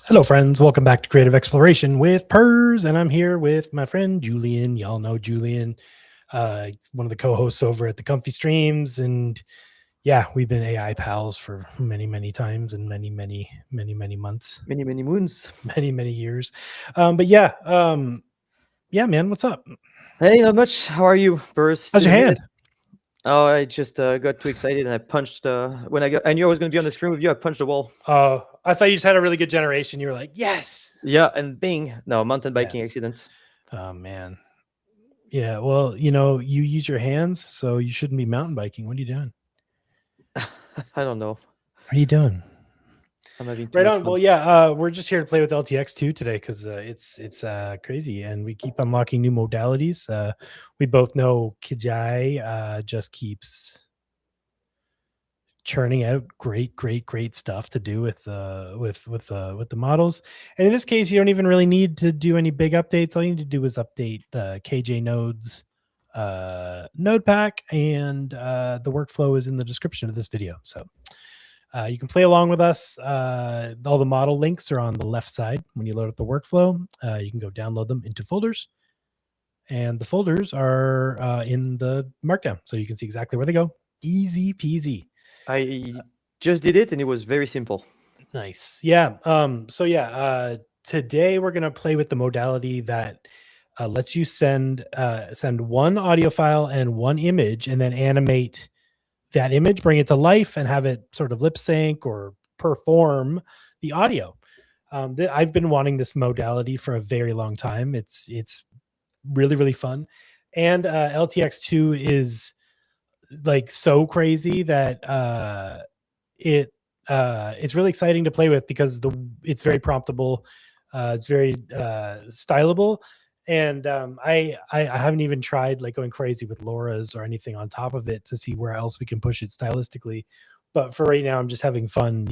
Hello, friends. Welcome back to Creative Exploration with Pers, and I'm here with my friend Julian. Y'all know Julian, one of the co-hosts over at the Comfy Streams, and yeah, we've been AI pals for many times and many months, many moons, many years. But yeah, man, what's up? Hey, not much. How are you, Pers? How's your hand? Oh, I just got too excited and I punched. When I knew I was going to be on the stream with you, I punched the wall. Oh, I thought you just had a really good generation. You were like, yes. Yeah, and bing. No, mountain biking accident. Oh, man. Yeah, well, you know, you use your hands, so you shouldn't be mountain biking. What are you doing? I don't know. What are you doing? I'm having right on. Fun. Well, yeah, we're just here to play with LTX-2 today because it's crazy, and we keep unlocking new modalities. We both know Kijai just keeps churning out great stuff to do with the models. And in this case, you don't even really need to do any big updates. All you need to do is update the KJNodes node pack, and the workflow is in the description of this video. So you can play along with us. All the model links are on the left side. When you load up the workflow, you can go download them into folders, and the folders are in the markdown, so you can see exactly where they go. Easy peasy. I just did it and it was very simple. Nice. Yeah. So yeah, today we're going to play with the modality that lets you send one audio file and one image, and then animate that image, bring it to life, and have it sort of lip sync or perform the audio. I've been wanting this modality for a very long time. It's really fun, and LTX-2 is like so crazy that it's really exciting to play with because it's very promptable, it's very stylable. And I haven't even tried like going crazy with LoRa's or anything on top of it to see where else we can push it stylistically. But for right now, I'm just having fun,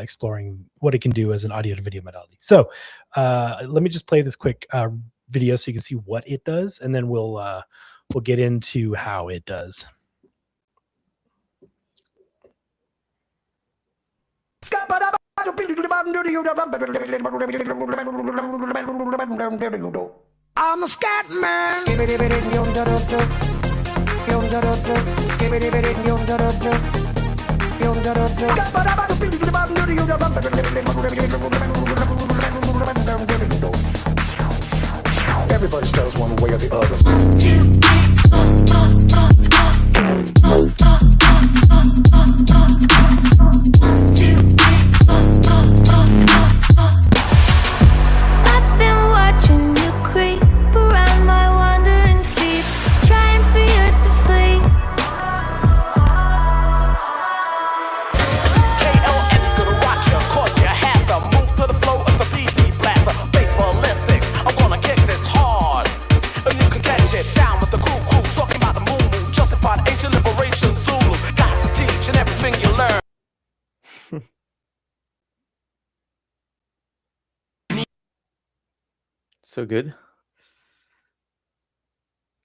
exploring what it can do as an audio to video modality. So let me just play this quick video so you can see what it does, and then we'll get into how it does. I'm a scat man. Everybody stutters one way or the other. I've been watching you creep around my wandering feet, trying for years to flee. KLN's gonna rock you, cause you have to move to the flow of the BT blaster. Face ballistics, I'm gonna kick this hard, and you can catch it down with the crew, talking about the moon, justified ancient liberation, Zulu. Got to teach and everything you learn. So good.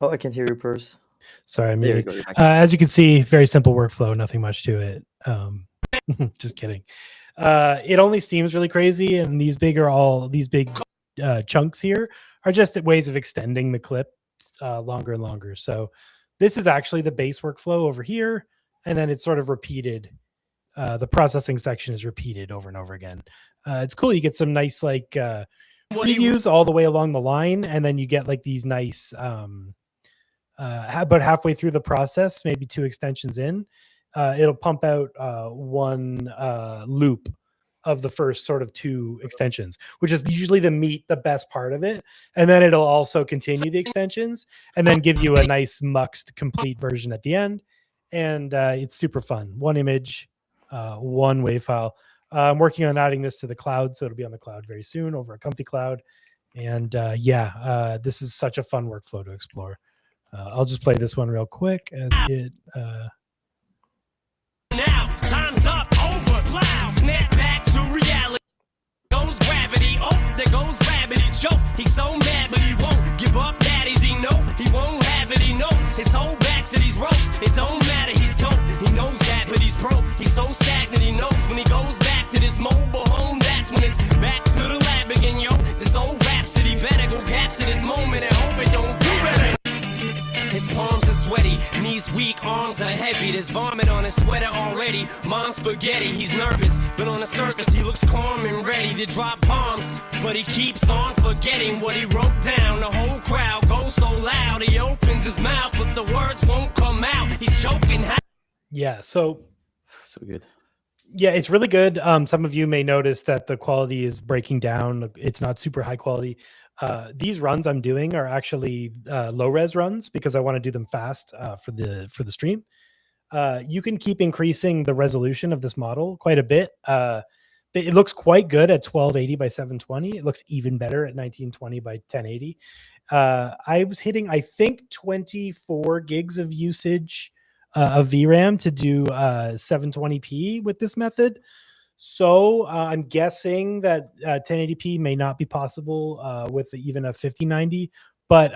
Oh, I can't hear you, Pers. Sorry, I muted. As you can see, very simple workflow, nothing much to it. Just kidding. It only seems really crazy, and these big chunks here are just ways of extending the clip longer and longer. So this is actually the base workflow over here, and then it's sort of repeated. The processing section is repeated over and over again. It's cool. You get some nice like previews all the way along the line, and then you get like these nice about halfway through the process, maybe 2 extensions in, it'll pump out one loop of the first sort of 2 extensions, which is usually the best part of it. And then it'll also continue the extensions and then give you a nice muxed complete version at the end. And it's super fun. 1 image, 1 WAV file. I'm working on adding this to the cloud, so it'll be on the cloud very soon over at Comfy Cloud. And this is such a fun workflow to explore. I'll just play this one real quick as it. Now, time's up, over, plow, snap back to reality. Goes gravity, oh, there goes gravity, choke. He's so mad, but he won't give up, daddies, he know. He won't have it, he knows. His whole back to these ropes, it don't matter, he's dope. He knows that, but he's broke. He's so stagnant, he knows when he goes back to this mobile home that that's when it's back to the lab again, yo. This old rhapsody better go capture this moment and hope it don't do better. His palms are sweaty, knees weak, arms are heavy. There's vomit on his sweater already. Mom's spaghetti, he's nervous, but on the surface he looks calm and ready to drop bombs. But he keeps on forgetting what he wrote down. The whole crowd goes so loud, he opens his mouth, but the words won't come out. He's choking. Yeah, so good. yeah, it's really good. Some of you may notice that the quality is breaking down. It's not super high quality. These runs I'm doing are actually low res runs because I want to do them fast for the stream. You can keep increasing the resolution of this model quite a bit. It looks quite good at 1280 by 720. It looks even better at 1920 by 1080. I was hitting, I think, 24 gigs of usage of VRAM to do 720p with this method. So I'm guessing that 1080p may not be possible with even a 5090, but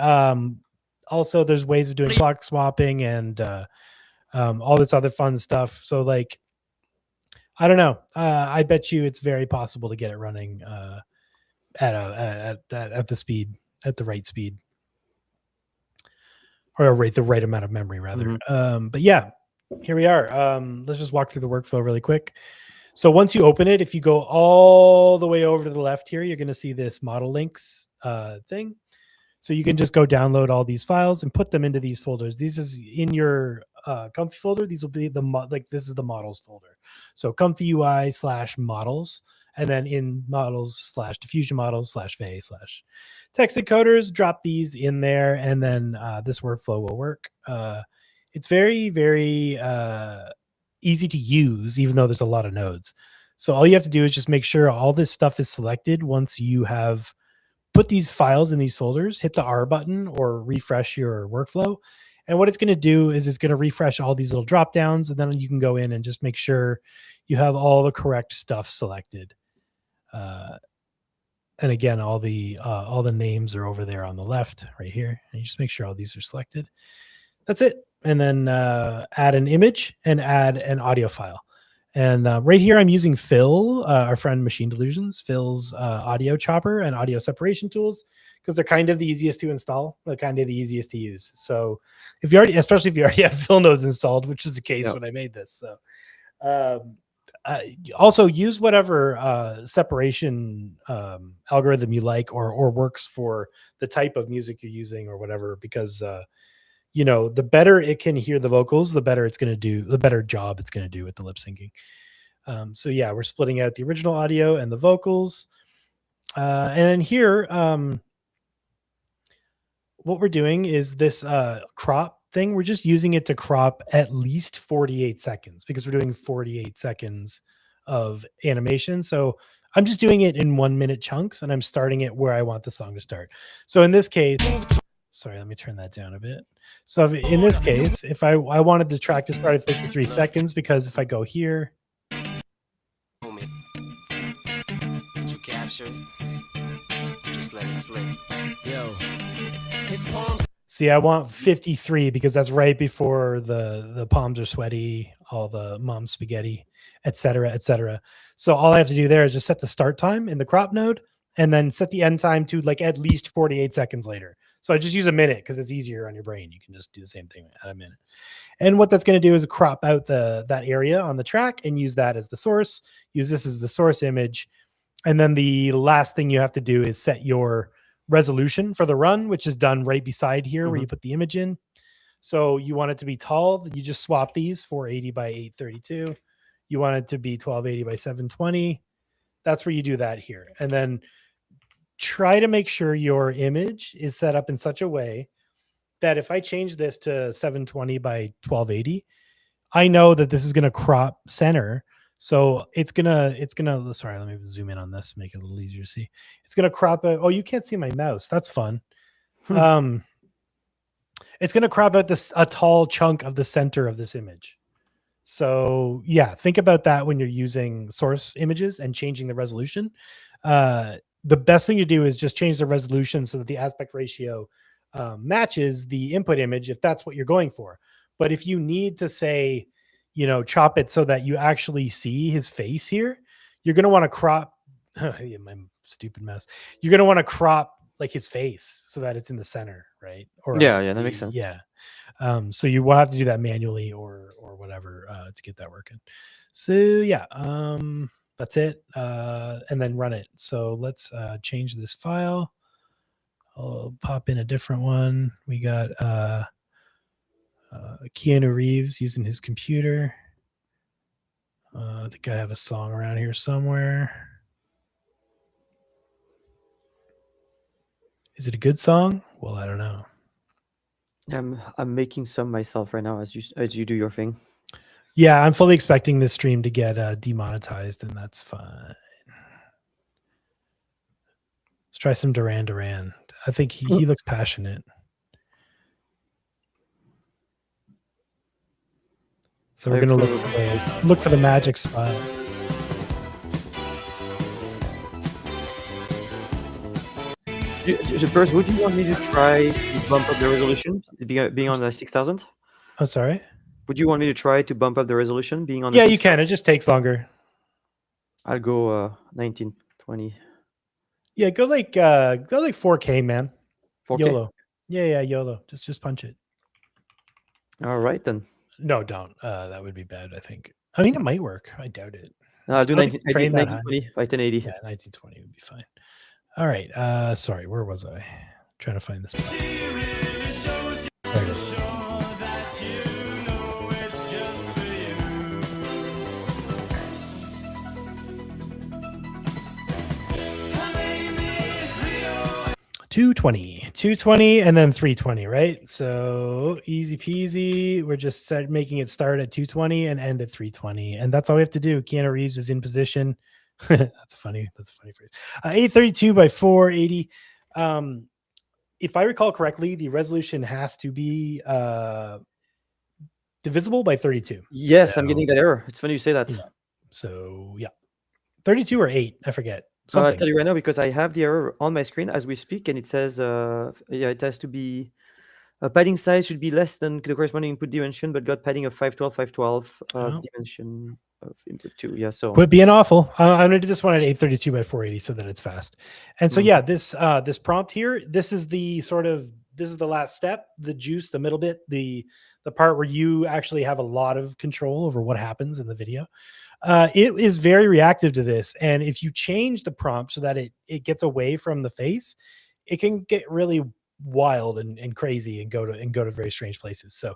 also there's ways of doing clock swapping and all this other fun stuff. So like, I don't know. I bet you it's very possible to get it running at the speed, at the right speed, or the right amount of memory rather. But yeah, here we are. Let's just walk through the workflow really quick. So once you open it, if you go all the way over to the left here, you're going to see this model links thing. So you can just go download all these files and put them into these folders. These is in your Comfy folder. These will be this is the models folder. So ComfyUI/models, and then in models/diffusion models/Fey/text encoders, drop these in there, and then this workflow will work. It's very, very easy to use, even though there's a lot of nodes. So all you have to do is just make sure all this stuff is selected. Once you have put these files in these folders, hit the R button or refresh your workflow. And what it's going to do is it's going to refresh all these little drop downs, and then you can go in and just make sure you have all the correct stuff selected. And again, all the names are over there on the left right here. And you just make sure all these are selected. That's it. And then add an image and add an audio file. And right here, I'm using Phil, our friend Machine Delusions, Phil's audio chopper and audio separation tools, because they're kind of the easiest to install, but kind of the easiest to use. So if you already, especially if you already have Phil nodes installed, which was the case when I made this. So also use whatever separation algorithm you like or works for the type of music you're using or whatever, because you know, the better it can hear the vocals, the better it's going to do, the better job it's going to do with the lip syncing. So yeah, we're splitting out the original audio and the vocals. And then here, what we're doing is this crop thing. We're just using it to crop at least 48 seconds because we're doing 48 seconds of animation. So I'm just doing it in 1 minute chunks, and I'm starting it where I want the song to start. So in this case, sorry, let me turn that down a bit. So in this case, if I wanted the track to start at 53 seconds, because if I go here, Moment. You captured. Just let it slip. Yo. His palms. see, I want 53 because that's right before the palms are sweaty, all the mom's spaghetti, et cetera, et cetera. So all I have to do there is just set the start time in the crop node and then set the end time to like at least 48 seconds later. So I just use a minute because it's easier on your brain. You can just do the same thing at a minute. And what that's going to do is crop out that area on the track and use that as the source. Use this as the source image. And then the last thing you have to do is set your resolution for the run, which is done right beside here where you put the image in. So you want it to be tall. You just swap these 480 by 832. You want it to be 1280 by 720. That's where you do that here. And then try to make sure your image is set up in such a way that if I change this to 720 by 1280, I know that this is going to crop center. So it's gonna, sorry, let me zoom in on this, make it a little easier to see. It's going to crop out. Oh, you can't see my mouse. That's fun. It's going to crop out a tall chunk of the center of this image. So yeah, think about that when you're using source images and changing the resolution. The best thing to do is just change the resolution so that the aspect ratio matches the input image if that's what you're going for. But if you need to say, you know, chop it so that you actually see his face here, you're going to want to crop yeah, my stupid mouse. You're gonna want to crop like his face so that it's in the center, right? Or Yeah, else yeah, that makes sense. Yeah. So you will have to do that manually or whatever to get that working. So yeah, that's it. And then run it. So let's change this file. I'll pop in a different one. We got Keanu Reeves using his computer. I think I have a song around here somewhere. Is it a good song? Well, I don't know. I'm making some myself right now as you do your thing. Yeah, I'm fully expecting this stream to get demonetized, and that's fine. Let's try some Duran Duran. I think he looks passionate. So we're gonna look for the magic spot. First, would you want me to try to bump up the resolution, being on the 6000? Oh, sorry. Would you want me to try to bump up the resolution, being on? Yeah, you can. It just takes longer. I'll go 1920. Yeah, go like 4K, man. 4K. YOLO. Yeah, YOLO. Just punch it. All right then. No, don't. That would be bad, I think. I mean, it might work. I doubt it. I'll do I don't think you frame that high. 1920 by 1080. Yeah, 1920 would be fine. All right. Sorry, where was I? Trying to find this spot. There it is. $220, and then $320, right? So easy peasy. We're just making it start at $220 and end at $320, and that's all we have to do. Keanu Reeves is in position. That's funny. That's a funny phrase. 832 by 480. If I recall correctly, the resolution has to be divisible by 32. Yes, I'm getting that error. It's funny you say that. Yeah. So yeah, 32 or 8, I forget. So I'll tell you right now because I have the error on my screen as we speak, and it says, it has to be padding size should be less than the corresponding input dimension, but got padding of 512 dimension of input 2. Yeah, so quit being awful. I'm gonna do this one at 832 by 480 so that it's fast. And so yeah, this prompt here, this is the last step, the juice, the middle bit, the part where you actually have a lot of control over what happens in the video. It is very reactive to this, and if you change the prompt so that it gets away from the face, it can get really wild and crazy and go to very strange places. So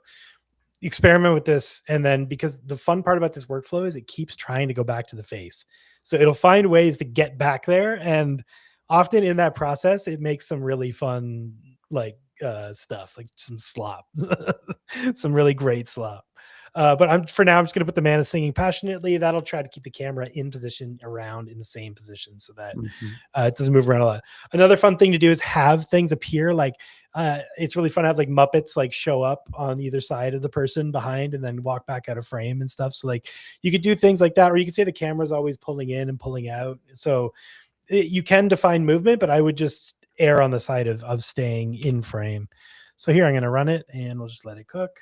experiment with this, and then because the fun part about this workflow is it keeps trying to go back to the face, so it'll find ways to get back there, and often in that process it makes some really fun stuff, like some slop. Some really great slop. But for now I'm just going to put the man is singing passionately. That'll try to keep the camera in position around in the same position so that it doesn't move around a lot. Another fun thing to do is have things appear like it's really fun to have like Muppets like show up on either side of the person behind and then walk back out of frame and stuff. So like you could do things like that, or you could say the camera's always pulling in and pulling out. So you can define movement, but I would just err on the side of staying in frame. So here I'm going to run it and we'll just let it cook.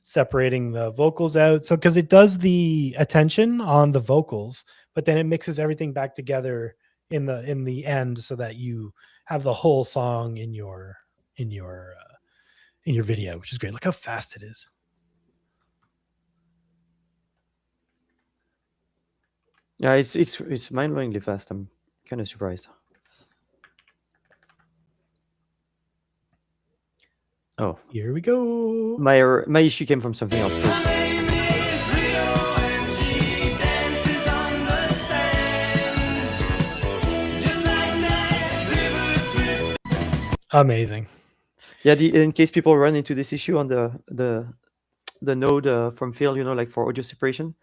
Separating the vocals out. So because it does the attention on the vocals, but then it mixes everything back together in the end so that you have the whole song in your video, which is great. Look how fast it is. Yeah, it's mind-blowingly fast. I'm kind of surprised. Oh, here we go. My issue came from something else. Amazing. Yeah, in case people run into this issue on the node from Phil, like for audio separation,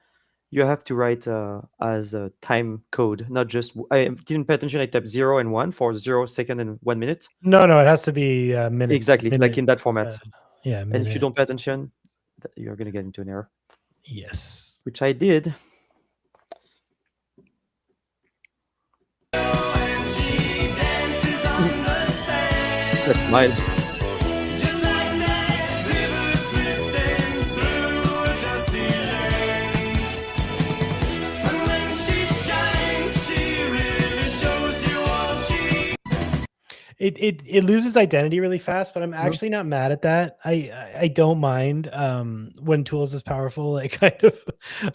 you have to write as a time code, not just. I didn't pay attention. I typed 0 and 1 for 0 second and 1 minute. No, it has to be minutes. Exactly, like in that format. Yeah, and if you don't pay attention, you're going to get into an error. Yes. Which I did. That smile. it loses identity really fast, but I'm actually not mad at that. I don't mind when tools is powerful, like kind of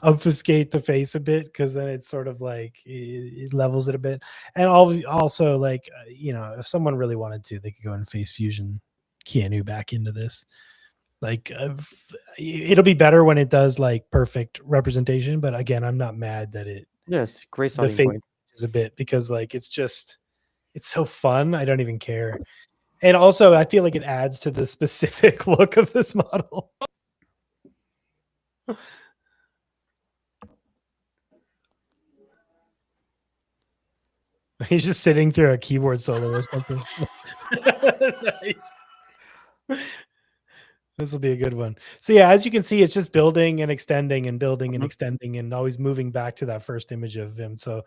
obfuscate the face a bit, because then it's sort of like it levels it a bit. And also like if someone really wanted to, they could go and face fusion Keanu back into this. Like it'll be better when it does like perfect representation, but again, I'm not mad that Yes, great the starting face point. is a bit, because like it's so fun. I don't even care. And also I feel like it adds to the specific look of this model. He's just sitting through a keyboard solo or something. Nice. This will be a good one. So yeah, as you can see, it's just building and extending and building and extending and always moving back to that first image of him. So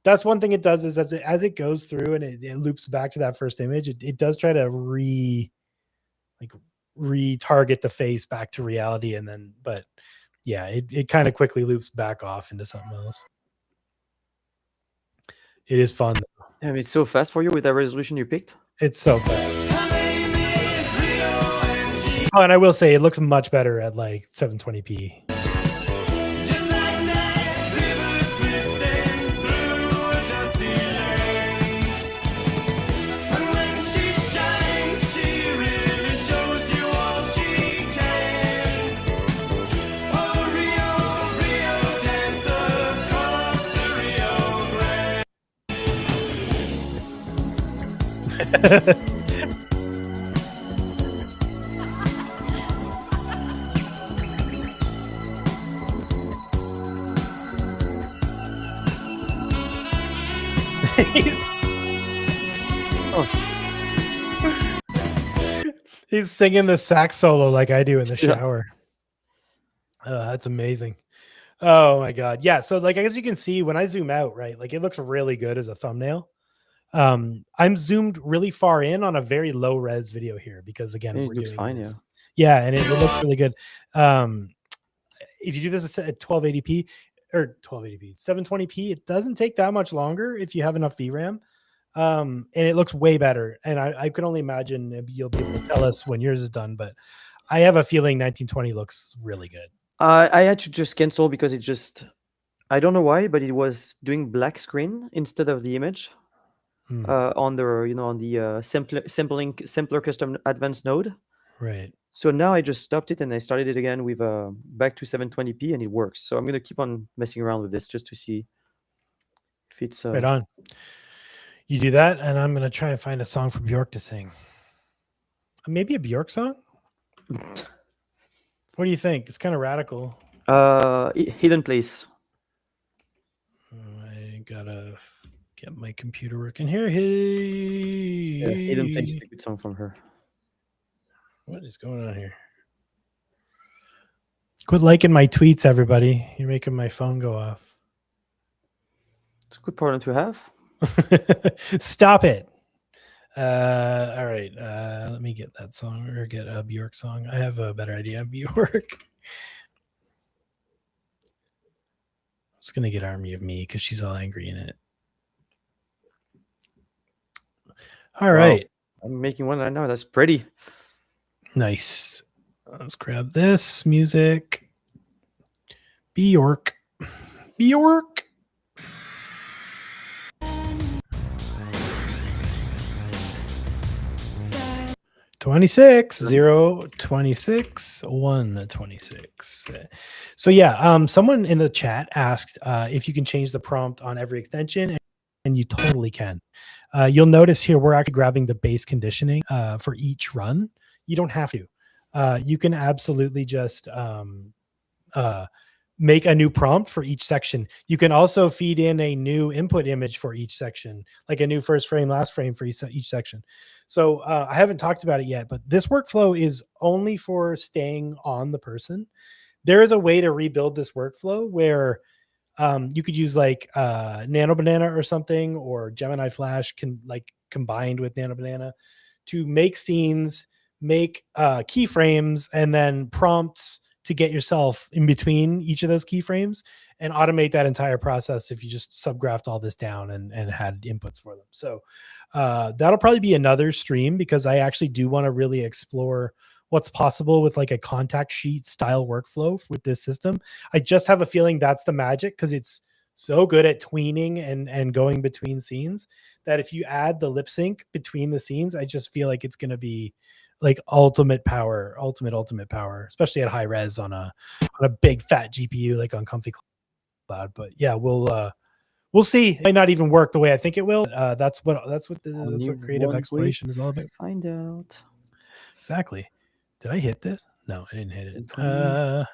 that's one thing it does, is as it goes through and it loops back to that first image, it does try to retarget the face back to reality. And then, but yeah, it kind of quickly loops back off into something else. It is fun. I mean, it's so fast for you with that resolution you picked. It's so fast. Oh, and I will say it looks much better at like 720p. He's singing the sax solo like I do in the shower. That's amazing. Oh my god. Yeah, so like as you can see when I zoom out, right, like it looks really good as a thumbnail. I'm zoomed really far in on a very low res video here because again, it we're looks doing fine. this. Yeah, and it looks really good. If you do this at 1280p or 1280p, 720p, it doesn't take that much longer if you have enough VRAM. And it looks way better. And I could only imagine you'll be able to tell us when yours is done, but I have a feeling 1920 looks really good. I had to just cancel because it just, I don't know why, but it was doing black screen instead of the image on the on the simpler custom advanced node. Right. So now I just stopped it and I started it again with back to 720p and it works. So I'm gonna keep on messing around with this just to see if it's right on. You do that, and I'm gonna try and find a song for Bjork to sing. Maybe a Bjork song. What do you think? It's kind of radical. Hidden Place. I gotta get my computer working here. Hidden Place is a good song from her. What is going on here? Quit liking my tweets, everybody. You're making my phone go off. It's a good problem to have. Stop it. All right. Let me get that song or get a Bjork song. I have a better idea of Bjork. I'm just gonna get Army of Me because she's all angry in it. All right. I'm making one right now. That's pretty. Nice. Let's grab this music. Bjork. Bjork. $26,026,126. So yeah, someone in the chat asked if you can change the prompt on every extension, and you totally can. You'll notice here we're actually grabbing the base conditioning for each run. You don't have to. You can absolutely just make a new prompt for each section. You can also feed in a new input image for each section, like a new first frame, last frame for each section. So I haven't talked about it yet, but this workflow is only for staying on the person. There is a way to rebuild this workflow where you could use like Nano Banana or something, or Gemini Flash combined with Nano Banana to make scenes, make keyframes, and then prompts to get yourself in between each of those keyframes and automate that entire process if you just subgraphed all this down and had inputs for them. So That'll probably be another stream because I actually do want to really explore what's possible with like a contact sheet style workflow with this system. I just have a feeling that's the magic because it's so good at tweening and going between scenes that if you add the lip sync between the scenes, I just feel like it's going to be like ultimate power, ultimate power, especially at high res on a big fat GPU like on Comfy Cloud. But yeah, we'll see. It might not even work the way I think it will. That's what creative exploration is all about. Find out. Exactly. Did I hit this? No, I didn't hit it. 1080.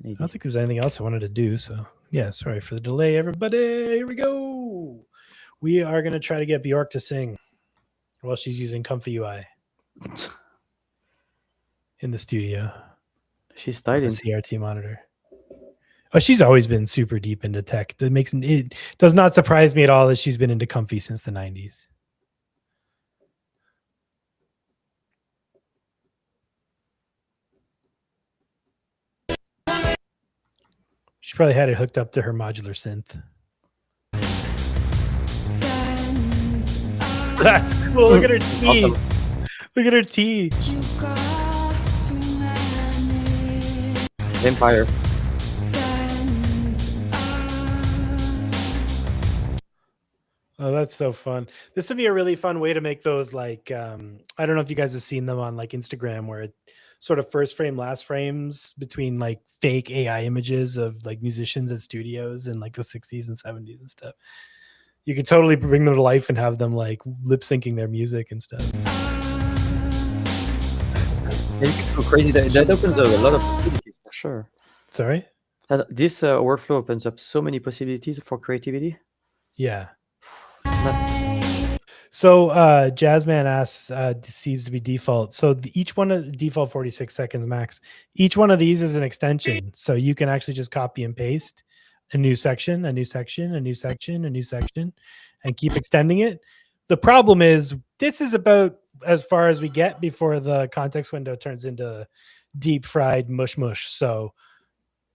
I don't think there's anything else I wanted to do. So yeah, sorry for the delay, everybody. Here we go. We are going to try to get Bjork to sing while she's using ComfyUI in the studio. She's On the styling. CRT monitor. Oh, she's always been super deep into tech. It does not surprise me at all that she's been into Comfy since the 90s. She probably had it hooked up to her modular synth. That's cool. Look at her T. Awesome. Look at her T. Empire. Oh, that's so fun. This would be a really fun way to make those like I don't know if you guys have seen them on like Instagram where it sort of first frame, last frames between like fake AI images of like musicians at studios in like the 60s and 70s and stuff. You could totally bring them to life and have them like lip syncing their music and stuff. Yeah, you can go crazy. That opens up a lot of possibilities for sure. Sorry? This workflow opens up so many possibilities for creativity. Yeah. So Jazzman asks, seems to be default. So each one of the default 46 seconds max. Each one of these is an extension. So you can actually just copy and paste a new section, a new section, a new section, a new section, and keep extending it. The problem is this is about as far as we get before the context window turns into deep fried mush. So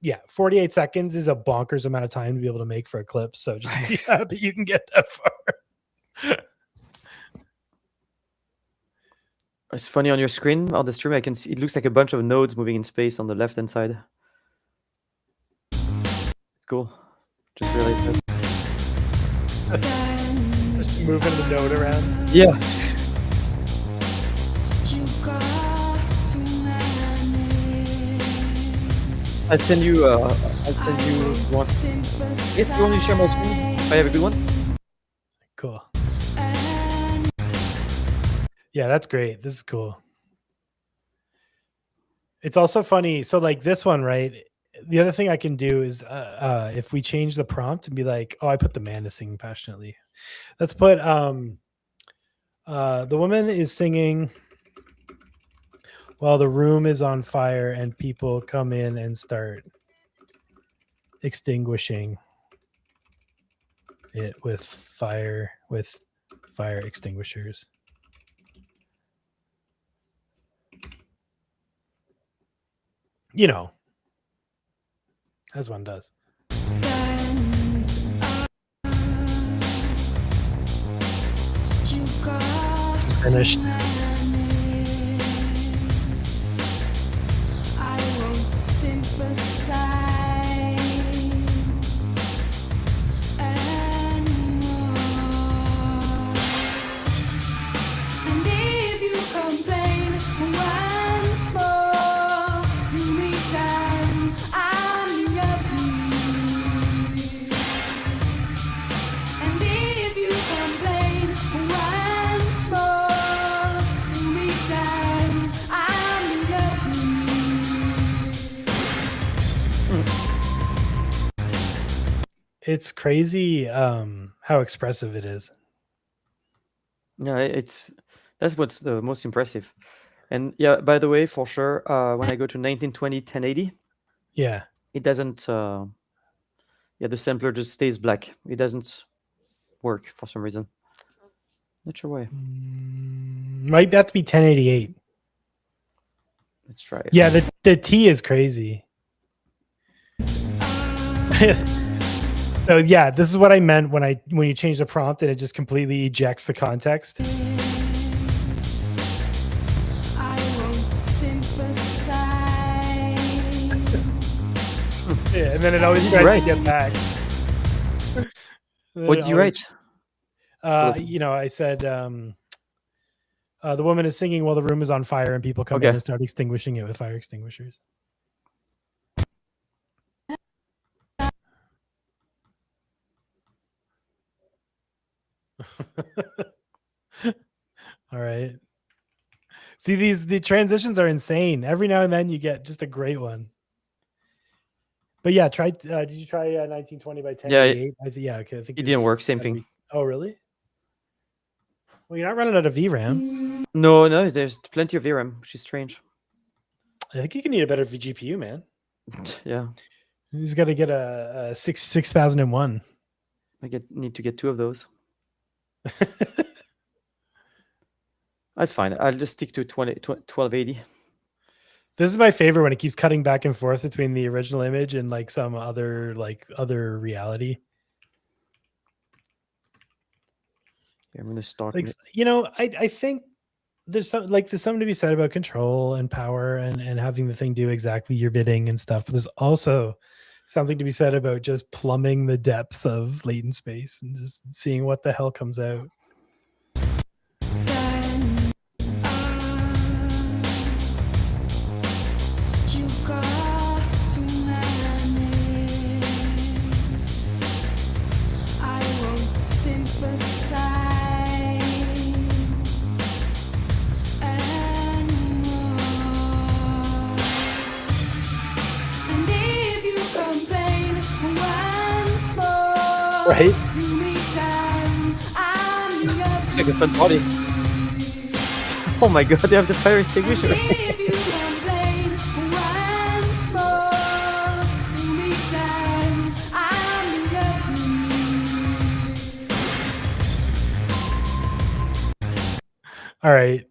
yeah, 48 seconds is a bonkers amount of time to be able to make for a clip. So just be happy you can get that far. It's funny on your screen on the stream. I can see it looks like a bunch of nodes moving in space on the left hand side. It's cool. Just realized that. Just moving the node around. Yeah. I'll send you one. If you want to share my screen, if I have a good one. Cool. Yeah, that's great. This is cool. It's also funny. So like this one, right? The other thing I can do is if we change the prompt and be like, oh, I put the man to sing passionately. Let's put the woman is singing while the room is on fire and people come in and start extinguishing it with fire extinguishers. You know, as one does. Just finished. It's crazy how expressive it is. Yeah, that's what's the most impressive. And yeah, by the way, for sure, when I go to 1920 1080, yeah, it doesn't. Yeah, the sampler just stays black. It doesn't work for some reason. Not sure why. Might have to be 1088. Let's try it. Yeah, the T is crazy. So yeah, this is what I meant when you change the prompt and it just completely ejects the context. I won't sympathize. Yeah, and then it always tries to get back. What did you write? I said the woman is singing while the room is on fire and people come in Okay. and start extinguishing it with fire extinguishers. All right. See, the transitions are insane. Every now and then you get just a great one. But yeah, try. Did you try 1920 by 1088? Yeah, Okay. I think it didn't work. Same thing. Oh, really? Well, you're not running out of VRAM. No, there's plenty of VRAM, which is strange. I think you can need a better GPU, man. Yeah, You just got to get a 6001. need to get 2 of those. That's fine. I'll just stick to 1280. This is my favorite when it keeps cutting back and forth between the original image and like some other reality. Yeah, I'm gonna start. Like, I think there's something to be said about control and power and having the thing do exactly your bidding and stuff. But there's also something to be said about just plumbing the depths of latent space and just seeing what the hell comes out. You got to manage. I won't sympathize anymore. And if you complain once more, Right? you become I'm your It's like a fun body. Oh my god, they have the fire extinguishers. If you complain once more, you become I'm your All right.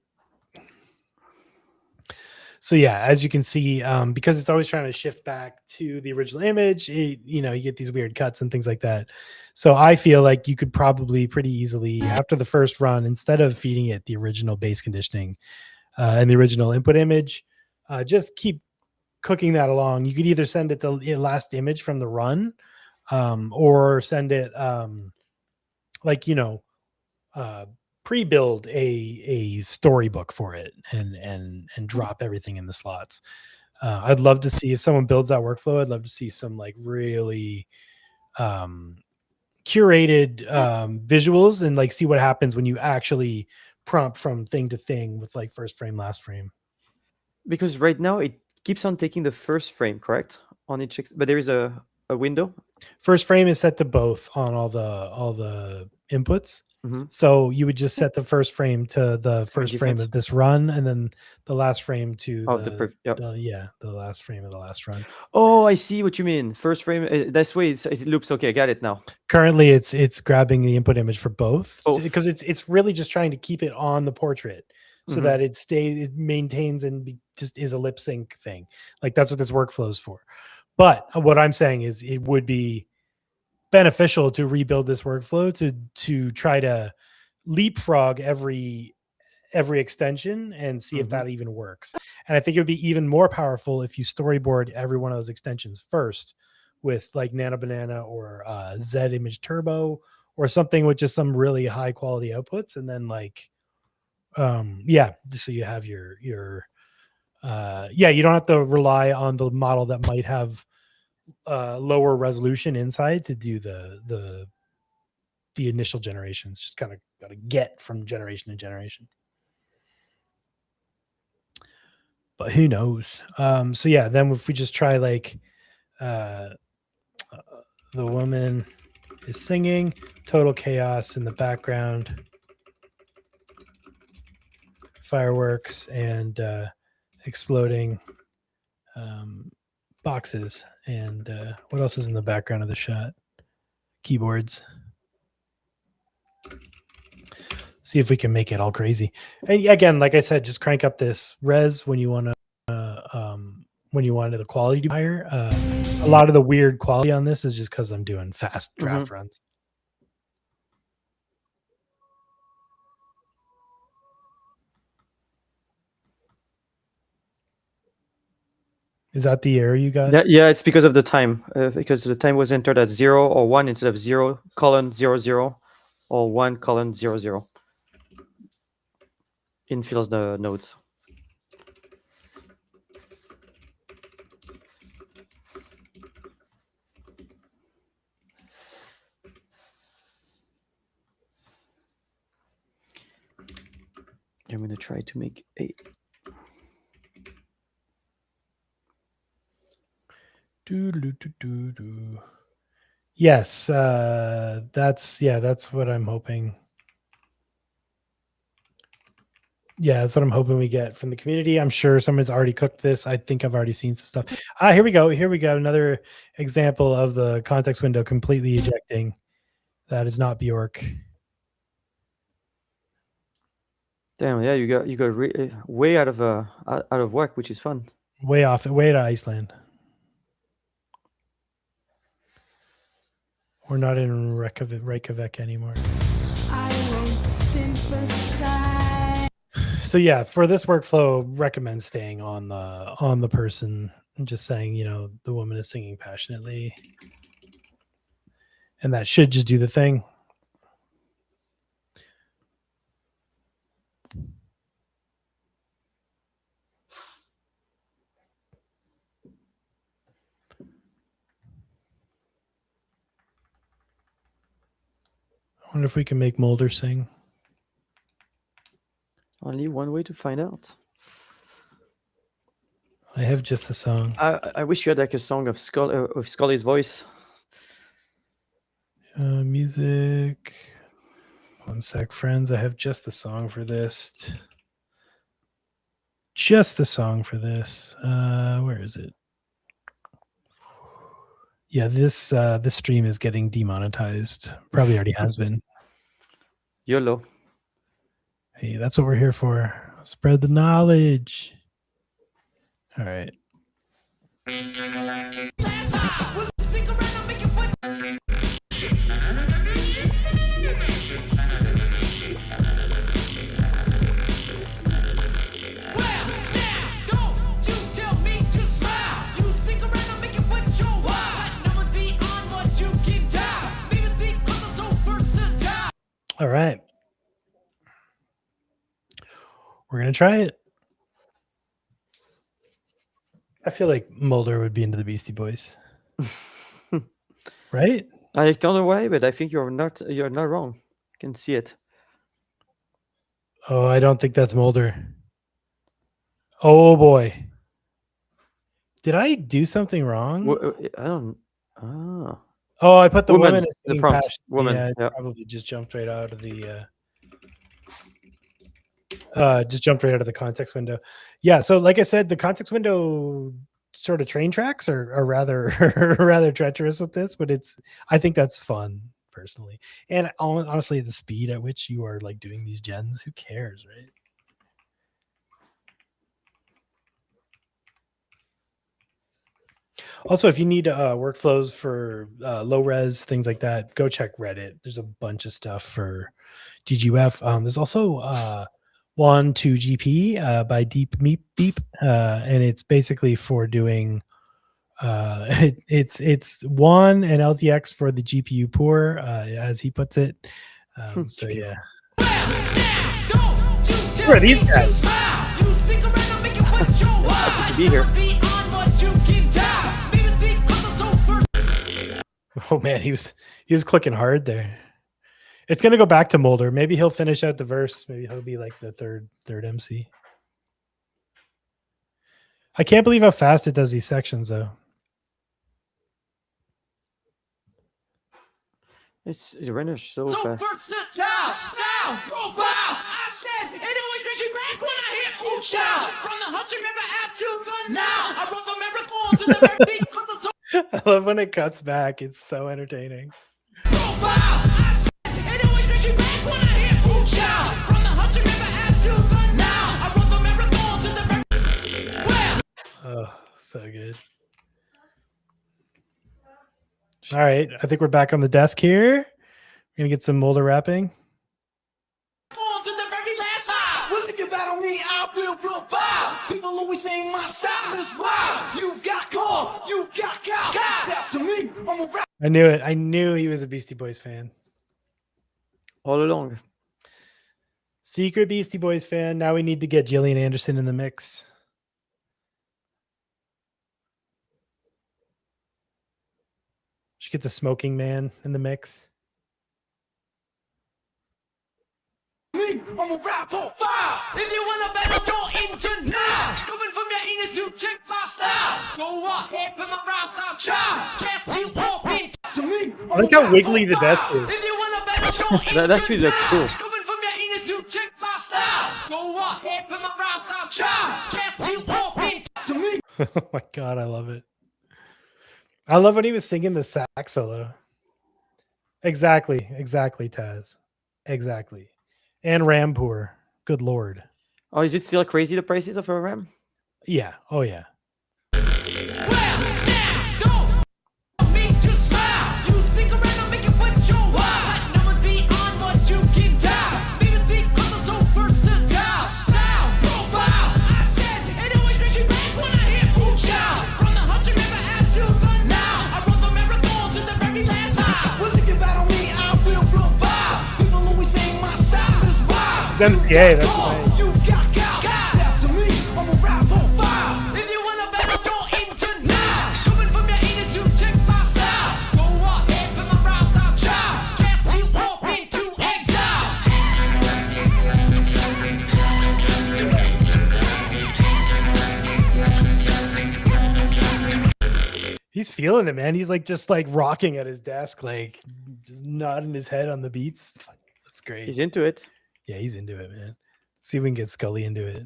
So yeah, as you can see, because it's always trying to shift back to the original image, you get these weird cuts and things like that. So I feel like you could probably pretty easily, after the first run, instead of feeding it the original base conditioning and the original input image, just keep cooking that along. You could either send it the last image from the run, or send it pre-build a storybook for it and drop everything in the slots. I'd love to see if someone builds that workflow. I'd love to see some like really curated visuals and like see what happens when you actually prompt from thing to thing with like first frame, last frame. Because right now it keeps on taking the first frame, correct? On each, but there is a window. First frame is set to both on all the inputs. Mhm. So you would just set the first frame to the first frame default. of this run, and then the last frame to Oh, the yep. the last frame of the last run. Oh, I see what you mean. First frame. That's way it loops. Okay, got it now. Currently, it's grabbing the input image for both Both. because it's really just trying to keep it on the portrait so Mhm. that it maintains and just is a lip sync thing. Like that's what this workflow is for. But what I'm saying is it would be beneficial to rebuild this workflow to try to leapfrog every extension and see if that even works. And I think it would be even more powerful if you storyboard every one of those extensions first with like Nano Banana or Z Image Turbo or something with just some really high quality outputs, and then like just so you have your you don't have to rely on the model that might have lower resolution inside to do the initial generations. Just kind of got to get from generation to generation. But who knows? So yeah, then if we just try like the woman is singing, total chaos in the background, fireworks and exploding boxes, and what else is in the background of the shot? Keyboards. See if we can make it all crazy. And again, like I said, just crank up this res when you want to when you wanted the quality to be higher. A lot of the weird quality on this is just because I'm doing fast draft runs. Is that the error you got? Yeah, it's because of the time. Because the time was entered at 0 or 1 instead of 0:00 or 1:00. Infills the nodes. I'm going to try to make a Yes, that's what I'm hoping. Yeah, that's what I'm hoping we get from the community. I'm sure someone's already cooked this. I think I've already seen some stuff. Here we go. Another example of the context window completely ejecting. That is not Bjork. Damn, yeah, you got way out of work, which is fun. Way to Iceland. We're not in Reykjavik anymore. I won't sympathize. So yeah, for this workflow, recommend staying on the person and just saying, the woman is singing passionately, and that should just do the thing. I wonder if we can make Mulder sing. Only one way to find out. I have just the song. I wish you had like a song of Scully's voice. Music. 1 sec, friends. I have just the song for this. Just the song for this. Where is it? Yeah, this stream is getting demonetized. Probably already has been. YOLO. Hey, that's what we're here for. Spread the knowledge. All right. All right. We're going to try it. I feel like Mulder would be into the Beastie Boys. Right? I don't know why, but I think you're not wrong. I can see it. Oh, I don't think that's Mulder. Oh boy. Did I do something wrong? I don't. Ah. Oh, I put the Woman, woman as the singing prompt. passion. Woman, Yeah, yeah. probably just jumped right out of the context window. Yeah, so like I said, the context window sort of train tracks are rather rather treacherous with this, but I think that's fun personally. And honestly, the speed at which you are like doing these gens, who cares, right? Also, if you need workflows for low res, things like that, go check Reddit. There's a bunch of stuff for GGUF. There's also 1-2GP by Deep Meep Beep, and it's basically for doing it's 1 and LTX for the GPU poor, as he puts it. So yeah. Who are these guys? Happy to be here. Oh man, he was clicking hard there. It's gonna go back to Mulder. Maybe he'll finish out the verse. Maybe he'll be like the third MC. I can't believe how fast it does these sections though. It's running so fast. Versatile, style, profile. I said it always makes me back when I hit ooh child. From the hunter never add to the now. I brought the marathon to the very beat. I love when it cuts back. It's so entertaining. Profile. I said it always makes me back when I hit ooh child. From the hunter never add to the now. I brought the marathon to the very well. Oh, So good. All right. I think we're back on the desk here. We're going to get some molder wrapping. On to the very last mile. Well, if you bet on me, I will provide. People always saying my style is wild. You got call, you got cow. Step to me, I'm a rap. I knew it. I knew he was a Beastie Boys fan. All along. Secret Beastie Boys fan. Now we need to get Gillian Anderson in the mix. Should get the Smoking Man in the mix. Me, I'm a rap profile. If you wanna battle, go into now. Coming from your anus to check my style. Go up, put my rhymes out, child. Cast you off into me. I like how wiggly the desk is. If you wanna battle, go into That actually looks cool. Coming from your anus to check my style. Go up, put my rhymes out, child. Cast you off into me. Oh my God, I love it. I love when he was singing the sax solo. Exactly, Taz. Exactly. And Rampur. Good Lord. Oh, is it still crazy, the prices of a RAM? Yeah. Oh, yeah. Well, now, don't mean to smile. You stick around and make it what you want. No one's beyond what you can die. Maybe it's because I'm so versatile. Style, profile. I said it always makes you back when I hear ooh child. From the hunter never add to the now. I run the marathon to the very last mile. Well, if you battle me, I will provide. People always say my style is wild. It's MCA. That's nice. You got cow. Step to me, I'm a rap profile. If you wanna battle, go into now. Coming from your anus to check my style. Go up, put my rhymes out, child. Cast you off into exile. He's feeling it, man. He's like just like rocking at his desk, like just nodding his head on the beats. That's great. He's into it. Yeah, he's into it, man. See if we can get Scully into it.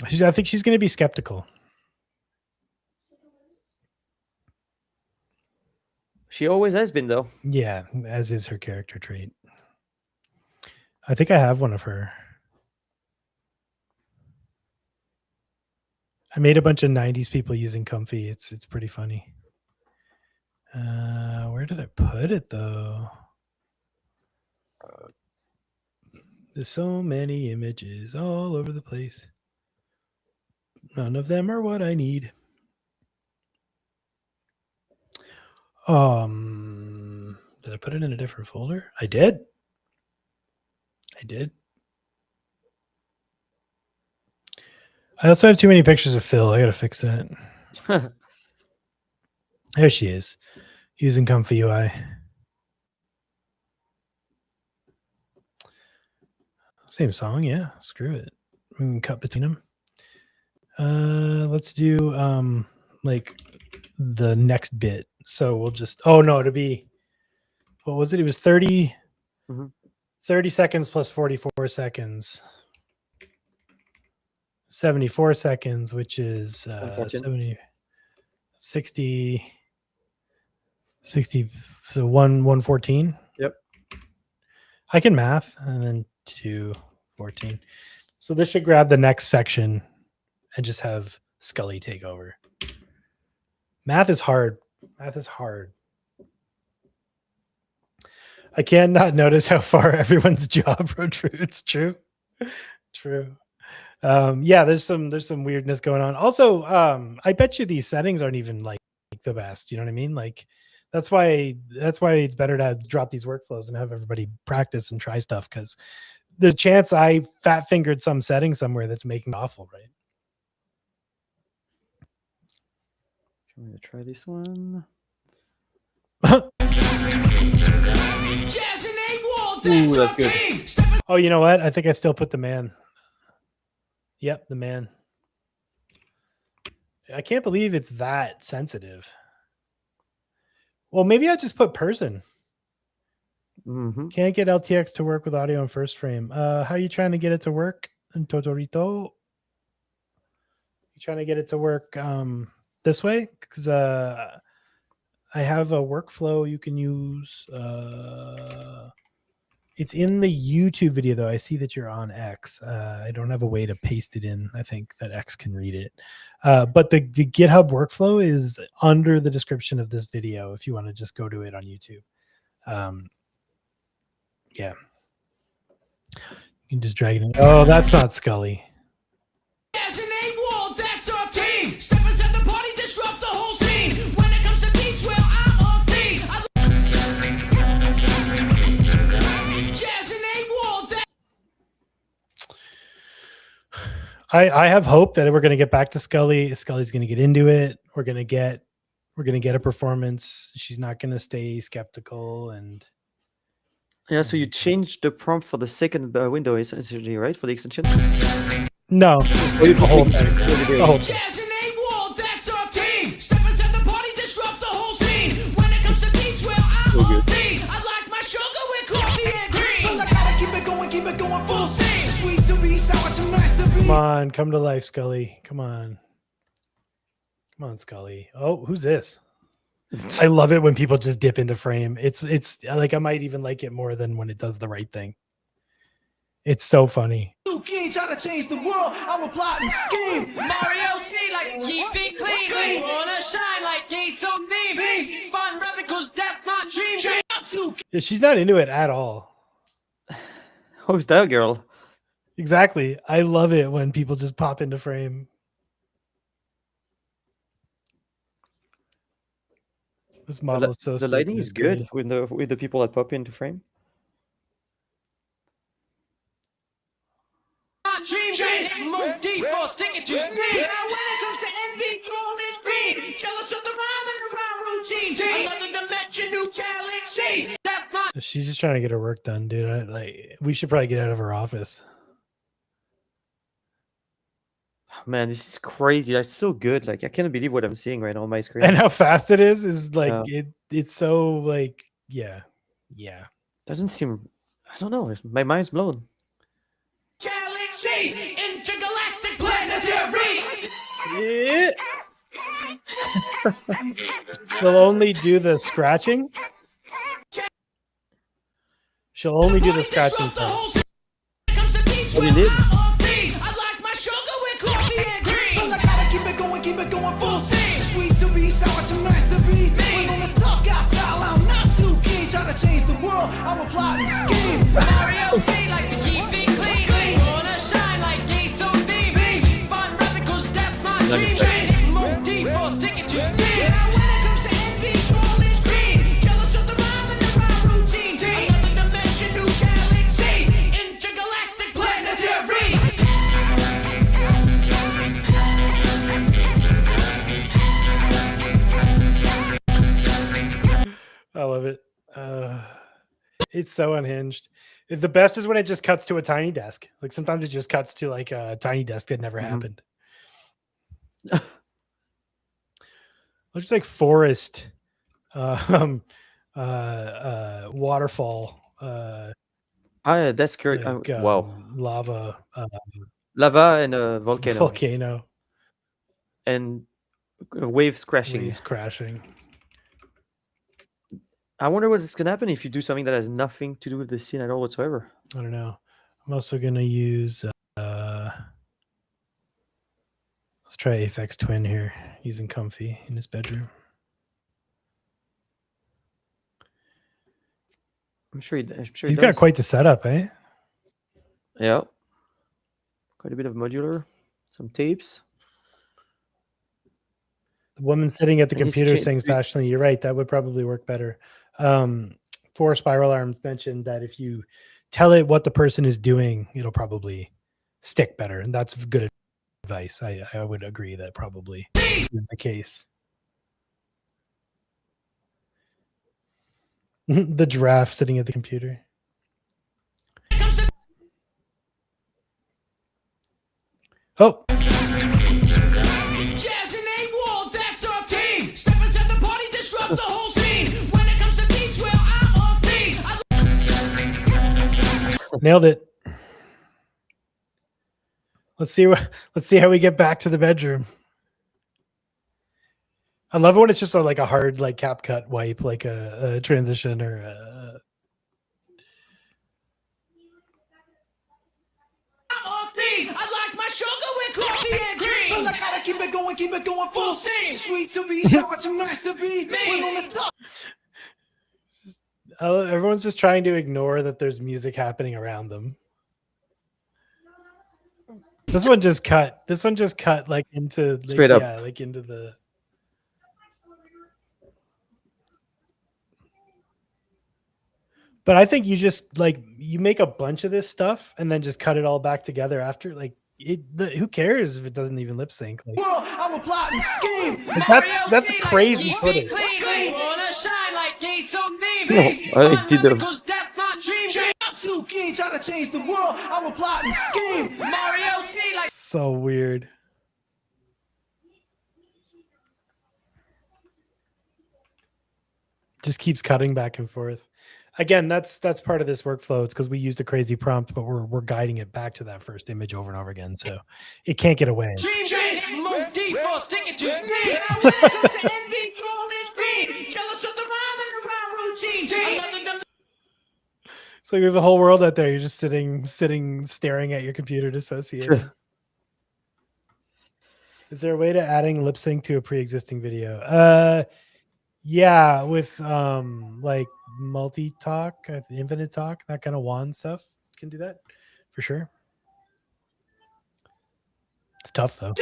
I think she's going to be skeptical. She always has been, though. Yeah, as is her character trait. I think I have one of her. I made a bunch of 90s people using Comfy. It's pretty funny. Where did I put it, though? There's so many images all over the place. None of them are what I need. Did I put it in a different folder? I did. I also have too many pictures of Phil. I gotta fix that. There she is, using ComfyUI. Same song, yeah. Screw it. We can cut between them. Let's do like the next bit. So we'll just to be, what was it? It was 30 seconds plus 44 seconds. 74 seconds, which is 70, 60, so 114. Yep. I can math, and then 214. So this should grab the next section and just have Scully take over. Math is hard. I can't not notice how far everyone's jaw protrudes. True. Yeah, there's some weirdness going on. Also, I bet you these settings aren't even like the best. You know what I mean? Like that's why it's better to drop these workflows and have everybody practice and try stuff, because the chance I fat fingered some setting somewhere that's making it awful, right? I'm gonna try this one. Ooh, that's good. Oh, you know what? I think I still put the man. Yep, the man. I can't believe it's that sensitive. Well, maybe I just put person. Can't get LTX to work with audio in first frame. How are you trying to get it to work in Totorito? You trying to get it to work this way? Because I have a workflow you can use. It's in the YouTube video though. I see that you're on X. I don't have a way to paste it in. I think that X can read it. But the GitHub workflow is under the description of this video if you want to just go to it on YouTube. Yeah. You can just drag it in. Oh, that's not Scully. As an A-wall, that's our team. Step inside the party, disrupt the whole scene. When it comes to beats, well, I'm on theme. Jazz and A-wall, I have hope that we're going to get back to Scully. Scully's going to get into it. We're going to get a performance. She's not going to stay skeptical and. Yeah, so you changed the prompt for the second window essentially, right? For the extension? No, just the whole thing. The whole thing. Jazz and A-wall, that's our team. Step inside the party, disrupt the whole scene. When it comes to beats, well, I'm on theme. I like my sugar with coffee and cream. I gotta keep it going full steam. Too sweet to be sour, too nice to be. Come on, come to life, Scully. Come on. Come on, Scully. Oh, who's this? I love it when people just dip into frame. It's like I might even like it more than when it does the right thing. It's so funny. You ain't trying to change the world. I will plot and scheme. Mario C likes to keep it clean. Wanna shine like Ace on TV. Fun rapping cause that's my dream. Yeah, she's not into it at all. Who's that girl? Exactly. I love it when people just pop into frame. This model is so The lighting is stupid. good with the people that pop into frame. My dream move deep or stick it to me. Now when it comes to envy, all is green. Jealous of the rhyme and the rhyme routine. Another dimension, new galaxy. That's my She's just trying to get her work done, dude. We should probably get out of her office. Man, this is crazy. That's so good. Like I can't believe what I'm seeing right now on my screen. And how fast it is like it's so like yeah. Doesn't seem. I don't know. My mind's blown. Galaxy, intergalactic planetary. Yeah. She'll only do the scratching. She'll only do the scratching part. Oh, you did? I like my sugar with coffee and cream. I gotta keep it going full steam. Too sweet to be sour, too nice to be. When on the tough guy style, I'm not too keen. Trying to change the world, I will plot and scheme. Mario C likes to keep it clean. Wanna shine like Ace on TV. Fun rapping cause that's my dream. Move deep or stick it to me. Now when it comes to envy, all is green. Jealous of the rhyme and the rhyme routine. Another dimension, new galaxy. Intergalactic planetary. I love it. It's so unhinged. The best is when it just cuts to a tiny desk. Like sometimes it just cuts to like a tiny desk that never happened. Looks like forest, waterfall, That's correct. like, Wow. lava, Lava and a volcano. volcano, And waves crashing. waves crashing. I wonder what's gonna happen if you do something that has nothing to do with the scene at all whatsoever. I don't know. I'm also gonna use. Let's try Aphex Twin here using Comfy in his bedroom. I'm sure. He's He's got quite the setup, eh? Yeah. Quite a bit of modular, some tapes. The woman sitting at the And he's computer cha- sings he's- passionately. You're right. That would probably work better. For Spiral Arms mentioned that if you tell it what the person is doing, it'll probably stick better. And that's good advice. I would agree that probably is the case. The giraffe sitting at the computer. Oh, Jazz and A-wall, that's our team. Step inside the party, disrupt the whole scene. When it comes to beats, well, I'm on theme. nailed it. Let's see how we get back to the bedroom. I love it when it's just like a hard like cap cut wipe, like a transition or coffee and cream. Well, I gotta keep it going full steam. Too sweet to be sour, too nice to be me. On the top. Everyone's just trying to ignore that there's music happening around them. This one just cut like into like, Straight up. Yeah, like into the. But I think you just like you make a bunch of this stuff and then just cut it all back together after. Like who cares if it doesn't even lip sync? Like, Well, I'm a plotting scheme. that's crazy footage. Wanna shine like I did the that's my dream. I'm too keen trying to change the world. I'm a plotting scheme. Mario C like So weird. Just keeps cutting back and forth. Again, that's part of this workflow. It's because we used a crazy prompt, but we're guiding it back to that first image over and over again, so it can't get away. dream. More default, stick it to me. Now when it comes to envy, gold is green. Jealous of the rhyme and the rhyme routine. I love the It's like there's a whole world out there. You're just sitting, staring at your computer dissociated. Is there a way to adding lip sync to a pre-existing video? Yeah, with like multi-talk, infinite talk, that kind of wand stuff can do that for sure. It's tough though.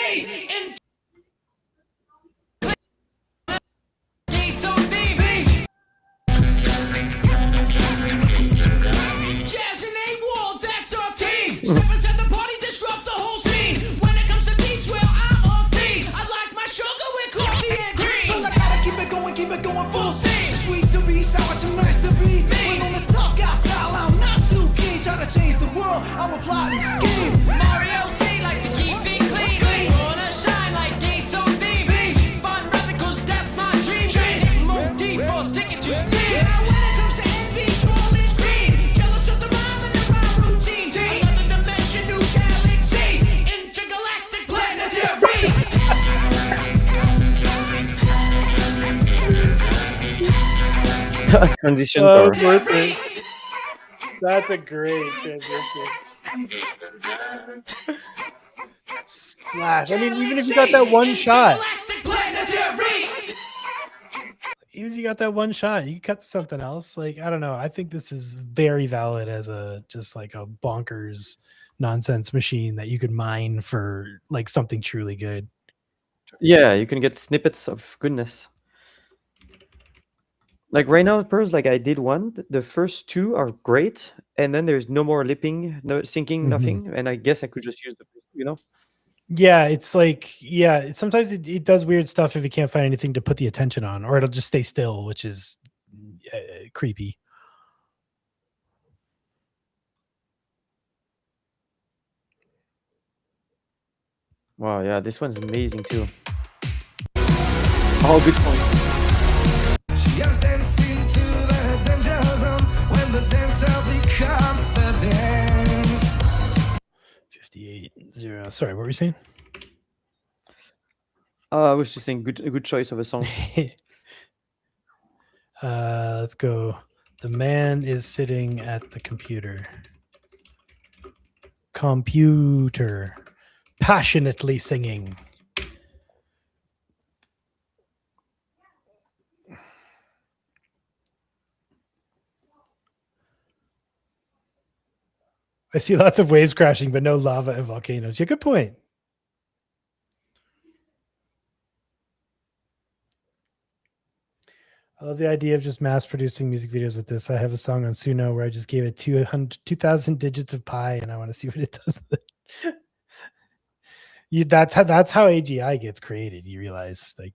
Steppers at the party disrupt the whole scene. When it comes to beats, well, I'm on theme. I like my sugar with coffee and cream. Well, I gotta keep it going full steam. Too sweet to be sour, too nice to be me. When on the top guy style, I'm not too keen. Trying to change the world, I'm a plotting scheme. Mario C likes to keep it clean. Wanna shine like gay so theme. Fun rapping 'cause that's my dream. More default, stick it to me. Now when it comes to envy, gold is green. Jealous of the rhyme and the rhyme routine. Another dimension, new galaxy. Intergalactic planetary. transitions Oh, are it's worth it. That's a great transition. Splash. I mean, even if you got that one shot, you can cut to something else. Like, I don't know. I think this is very valid as just like a bonkers nonsense machine that you could mine for like something truly good. Yeah, you can get snippets of goodness. Like right now, Pers, like I did one. The first two are great, and then there's no more lipping, no syncing, nothing. And I guess I could just use the, Yeah, it's like, sometimes it does weird stuff if you can't find anything to put the attention on, or it'll just stay still, which is creepy. Wow, yeah, this one's amazing too. Oh, good point. Just dancing to the danger zone when the dancer becomes the dance. 58-0. Sorry, what were you saying? I was just saying a good choice of a song. Let's go. The man is sitting at the computer. Computer. Passionately singing. I see lots of waves crashing, but no lava and volcanoes. Yeah, good point. I love the idea of just mass producing music videos with this. I have a song on Suno where I just gave it 2,000 digits of pi, and I want to see what it does with it. That's how AGI gets created. You realize like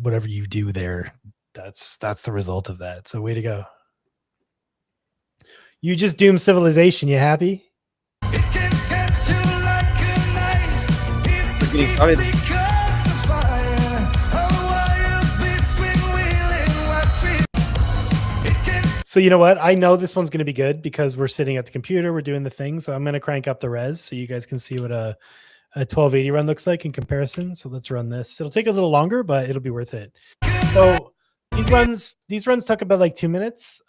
whatever you do there, that's the result of that. So way to go. You just doomed civilization. You happy? It can cut you like a knife. It Getting started. becomes the fire. Oh, why a bit swing wheeling what fits. It can So you know what? I know this one's going to be good because we're sitting at the computer. We're doing the thing. So I'm going to crank up the res so you guys can see what a 1280 run looks like in comparison. So let's run this. It'll take a little longer, but it'll be worth it. So these runs took about like 2 minutes.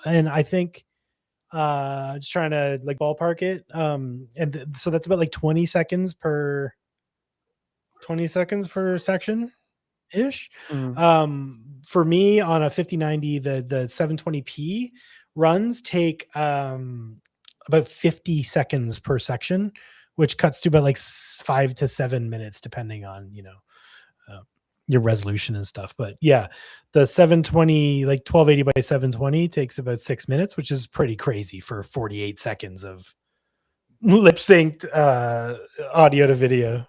And I think Just trying to like ballpark it. So that's about like 20 seconds per section ish. For me on a 5090, the 720p runs take about 50 seconds per section, which cuts to about like 5 to 7 minutes depending on your resolution and stuff. But yeah, the 720 like 1280 by 720 takes about 6 minutes, which is pretty crazy for 48 seconds of lip synced audio to video.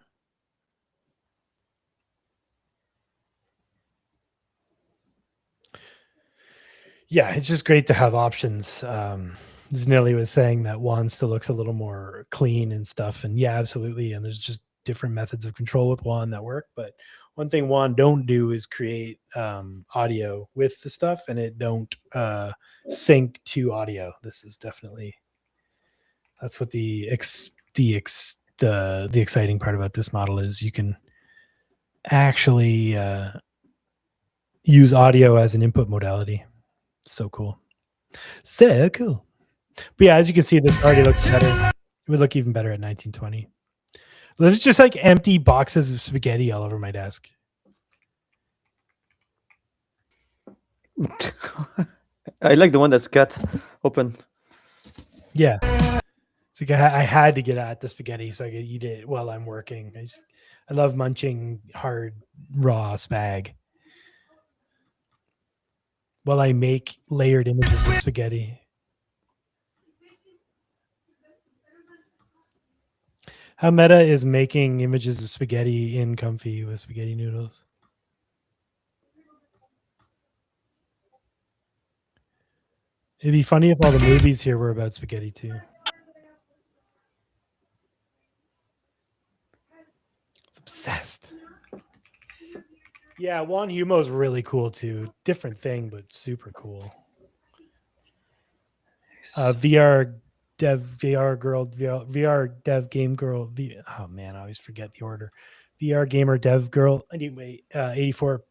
Yeah, it's just great to have options. As Nelly was saying, that Juan still looks a little more clean and stuff. And yeah, absolutely. And there's just different methods of control with Juan that work. But one thing Juan don't do is create audio with the stuff, and it don't sync to audio. This is definitely, that's what the exciting part about this model is. You can actually use audio as an input modality. So cool. So cool. But yeah, as you can see, this already looks better. It would look even better at 1920. There's just like empty boxes of spaghetti all over my desk. I like the one that's cut open. Yeah. It's like I had to get at the spaghetti so I could eat it while I'm working. I love munching hard, raw spag while I make layered images of spaghetti. How meta is making images of spaghetti in Comfy with spaghetti noodles? It'd be funny if all the movies here were about spaghetti too. It's obsessed. Yeah, Juan Humo is really cool too. Different thing, but super cool. VR dev game girl. Oh man, I always forget the order. VR gamer dev girl. Anyway, 84.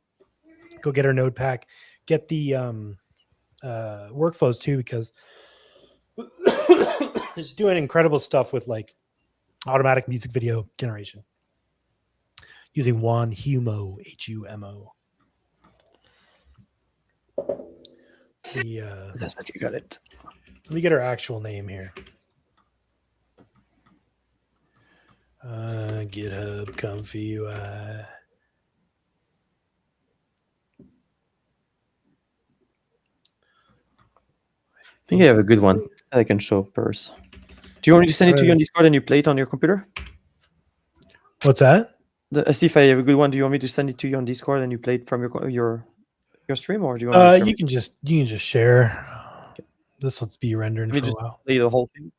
Go get her node pack. Get the workflows too, because it's doing incredible stuff with like automatic music video generation using Juan Humo, Humo. That's that you got it. Let me get her actual name here. GitHub ComfyUI. I think I have a good one that I can show first. Do you want me to send it to you on Discord and you play it on your computer? What's that? I see if I have a good one. Do you want me to send it to you on Discord and you play it from your stream, or do you want? You can just share. Okay. This lets be rendering for a while. Play the whole thing.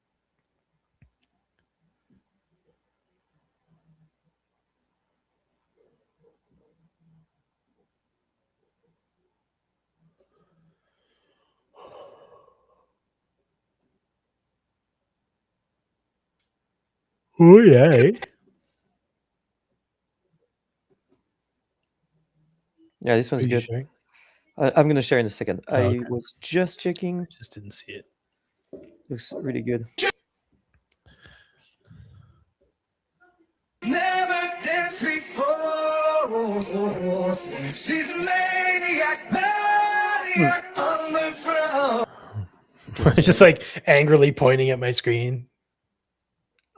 Oh yeah. Yeah, this one's good. I'm going to share in a second. I was just checking. Just didn't see it. Looks really good. Never danced before. She's a maniac on the front. Just like angrily pointing at my screen.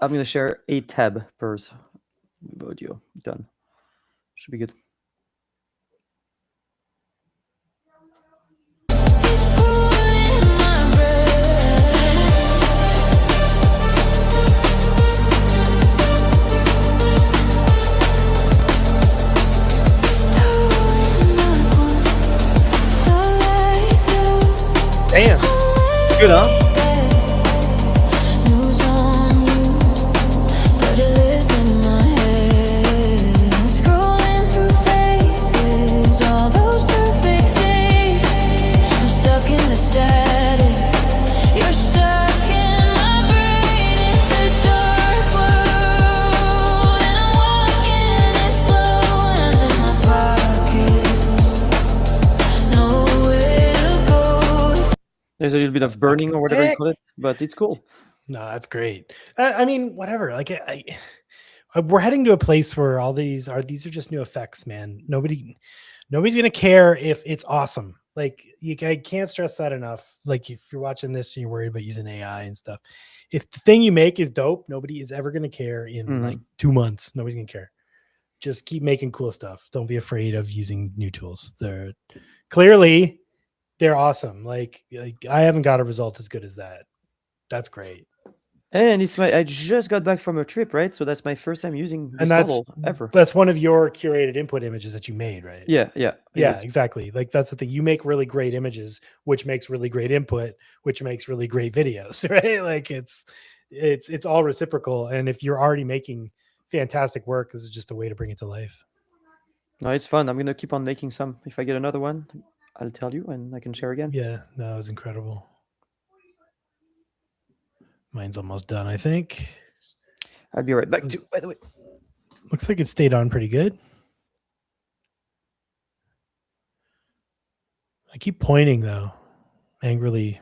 I'm going to share a tab per audio. Done. Should be good. Damn. Good, huh? There's a little bit That's of burning fucking or whatever you sick. call it, but it's cool. No, that's great. I mean, whatever. Like, we're heading to a place where all these are just new effects, man. Nobody's gonna care if it's awesome. Like, I can't stress that enough. Like, if you're watching this and you're worried about using AI and stuff, if the thing you make is dope, nobody is ever gonna care in like 2 months. Nobody's gonna care. Just keep making cool stuff. Don't be afraid of using new tools. They're awesome. Like I haven't got a result as good as that. That's great. And I just got back from a trip, right? So that's my first time using this model ever. That's one of your curated input images that you made, right? Yeah. Yeah, exactly. Like that's the thing. You make really great images, which makes really great input, which makes really great videos, right? Like it's all reciprocal. And if you're already making fantastic work, this is just a way to bring it to life. No, it's fun. I'm gonna keep on making some. If I get another one, I'll tell you and I can share again. Yeah, that was incredible. Mine's almost done, I think. I'll be right back too, by the way. Looks like it stayed on pretty good. I keep pointing though, angrily.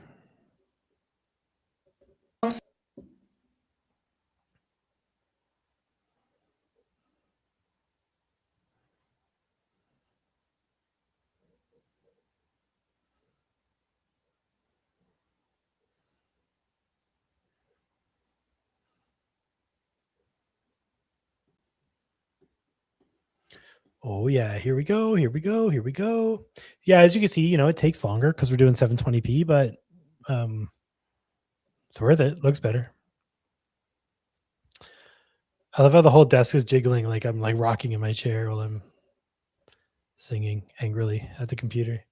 Oh yeah, here we go. Yeah, as you can see, it takes longer because we're doing 720p, but it's worth it. Looks better. I love how the whole desk is jiggling, like I'm like rocking in my chair while I'm singing angrily at the computer.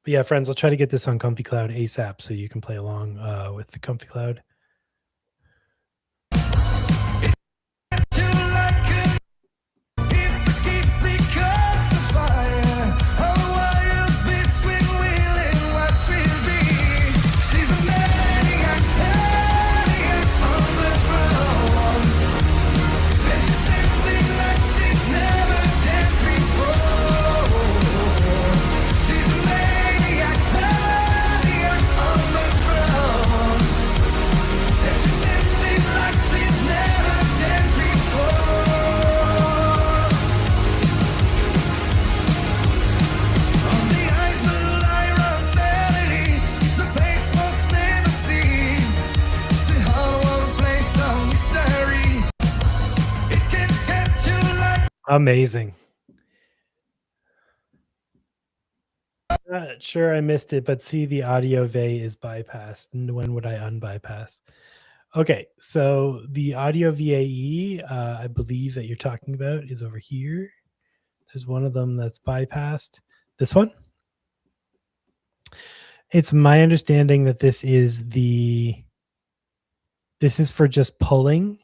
But yeah, friends, I'll try to get this on Comfy Cloud ASAP so you can play along with the Comfy Cloud. Amazing. Sure, I missed it, but see, the audio VAE is bypassed. When would I unbypass? Okay, so the audio VAE, I believe that you're talking about is over here. There's one of them that's bypassed. This one? It's my understanding that this is for just pulling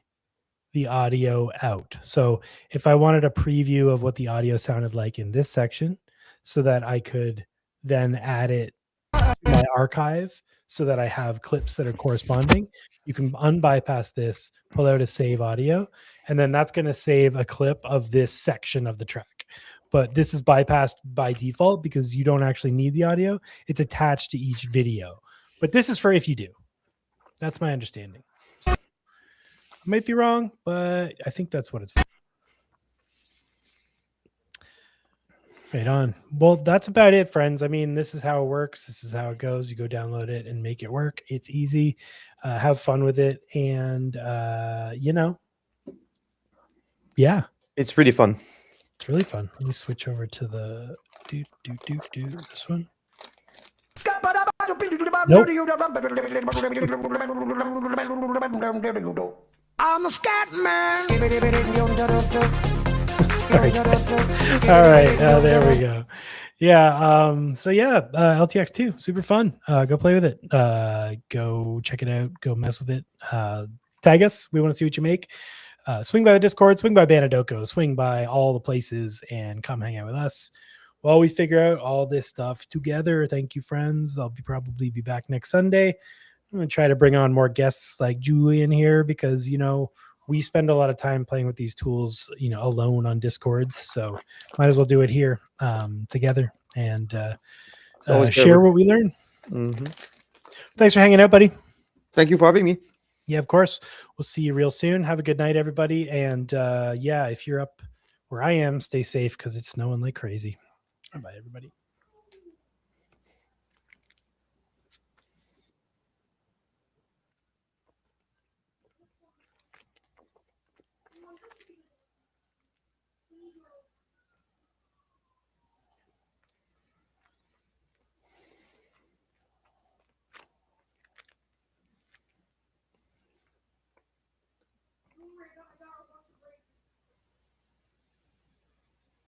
the audio out. So if I wanted a preview of what the audio sounded like in this section so that I could then add it to my archive so that I have clips that are corresponding, you can unbypass this, pull out a save audio, and then that's going to save a clip of this section of the track. But this is bypassed by default because you don't actually need the audio. It's attached to each video. But this is for if you do. That's my understanding. I might be wrong, but I think that's what it's for. Right on. Well, that's about it, friends. I mean, this is how it works. This is how it goes. You go download it and make it work. It's easy. Have fun with it. And, yeah. It's really fun. It's really fun. Let me switch over to the this one. Nope. I'm a scat man. All right, there we go. Yeah, so yeah, LTX-2, super fun. Go play with it. Go check it out. Go mess with it. Tag us. We want to see what you make. Swing by the Discord, swing by Banadoko, swing by all the places, and come hang out with us while we figure out all this stuff together. Thank you, friends. I'll probably be back next Sunday. I'm going to try to bring on more guests like Julian here because, we spend a lot of time playing with these tools, alone on Discords. So might as well do it here together and always share better. what we learn. Mhm. Thanks for hanging out, buddy. Thank you for having me. Yeah, of course. We'll see you real soon. Have a good night, everybody. And yeah, if you're up where I am, stay safe because it's snowing like crazy. Bye, everybody.